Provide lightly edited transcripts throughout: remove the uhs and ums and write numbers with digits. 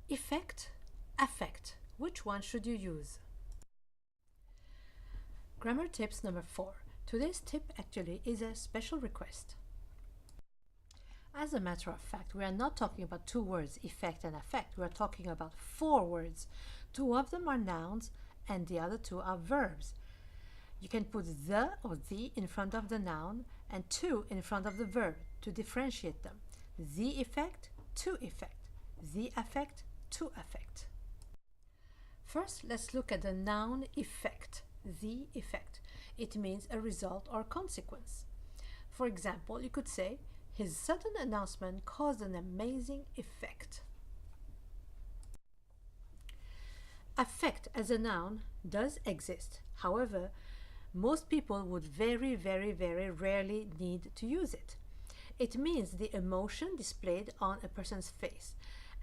Effect, affect. Which one should you use? Grammar tips number 4. Today's tip actually is a special request. As a matter of fact, we are not talking about 2 words, effect and affect. We are talking about 4 words. 2 of them are nouns and the other 2 are verbs. You can put the or the in front of the noun and to in front of the verb to differentiate them. The effect, to effect. The affect, to affect. First, let's look at the noun effect. The effect. It means a result or consequence. For example, you could say, his sudden announcement caused an amazing effect. Affect as a noun does exist. However, most people would very rarely need to use it. It means the emotion displayed on a person's face,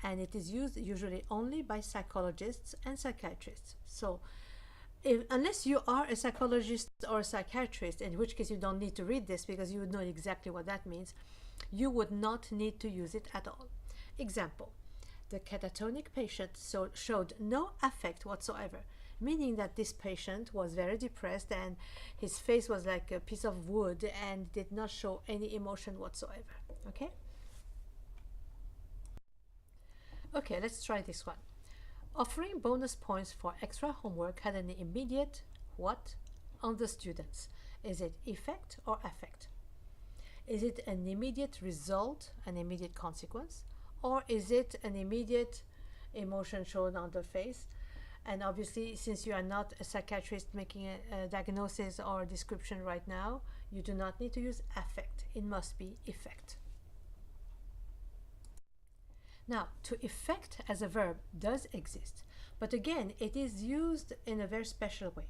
and it is used usually only by psychologists and psychiatrists. So, unless you are a psychologist or a psychiatrist, in which case you don't need to read this because you would know exactly what that means, you would not need to use it at all. Example, the catatonic patient showed no affect whatsoever, meaning that this patient was very depressed and his face was like a piece of wood and did not show any emotion whatsoever. Okay? Okay, let's try this one. Offering bonus points for extra homework had an immediate what on the students? Is it effect or affect? Is it an immediate result, an immediate consequence? Or is it an immediate emotion shown on the face? And obviously, since you are not a psychiatrist making a diagnosis or a description right now, you do not need to use affect. It must be effect. Now, to effect as a verb does exist, but again, it is used in a very special way.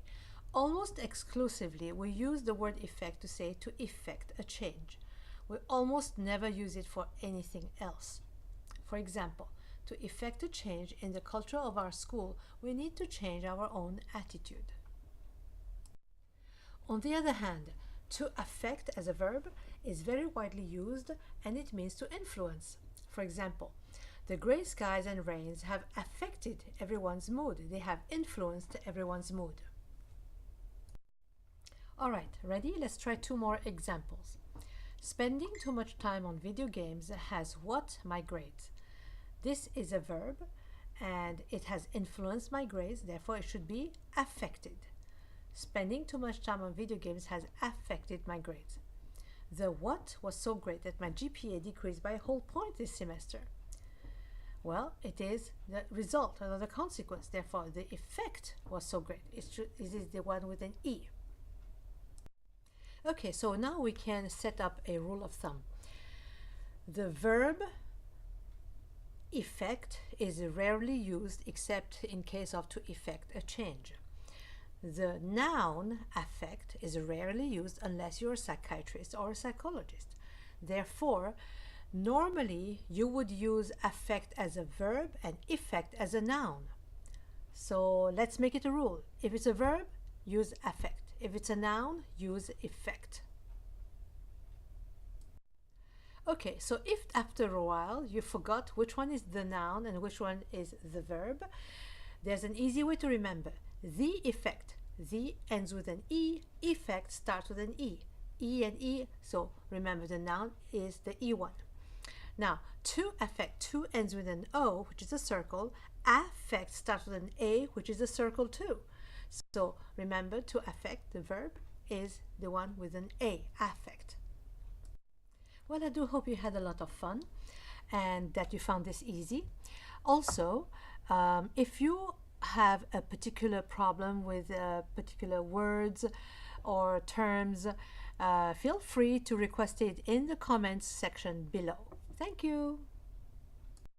Almost exclusively, we use the word effect to say to effect a change. We almost never use it for anything else. For example, to effect a change in the culture of our school, we need to change our own attitude. On the other hand, to affect as a verb is very widely used and it means to influence. For example, the gray skies and rains have affected everyone's mood. They have influenced everyone's mood. Alright, ready? Let's try 2 more examples. Spending too much time on video games has what my grades? This is a verb and it has influenced my grades, therefore it should be affected. Spending too much time on video games has affected my grades. The what was so great that my GPA decreased by a whole point this semester? Well, it is the result or the consequence, therefore the effect was so great. It is the one with an E. Okay, so now we can set up a rule of thumb. The verb effect is rarely used except in case of to effect a change. The noun affect is rarely used unless you're a psychiatrist or a psychologist. Therefore, normally you would use affect as a verb and effect as a noun. So let's make it a rule. If it's a verb, use affect. If it's a noun, use effect. Okay, so if after a while you forgot which one is the noun and which one is the verb, there's an easy way to remember. The effect. The ends with an E, effect starts with an E. E and E, so remember the noun is the E one. Now, to affect, to ends with an O, which is a circle. Affect starts with an A, which is a circle too. So remember, to affect, the verb is the one with an A, affect. Well, I do hope you had a lot of fun and that you found this easy. Also, if you have a particular problem with particular words or terms, feel free to request it in the comments section below. Thank you.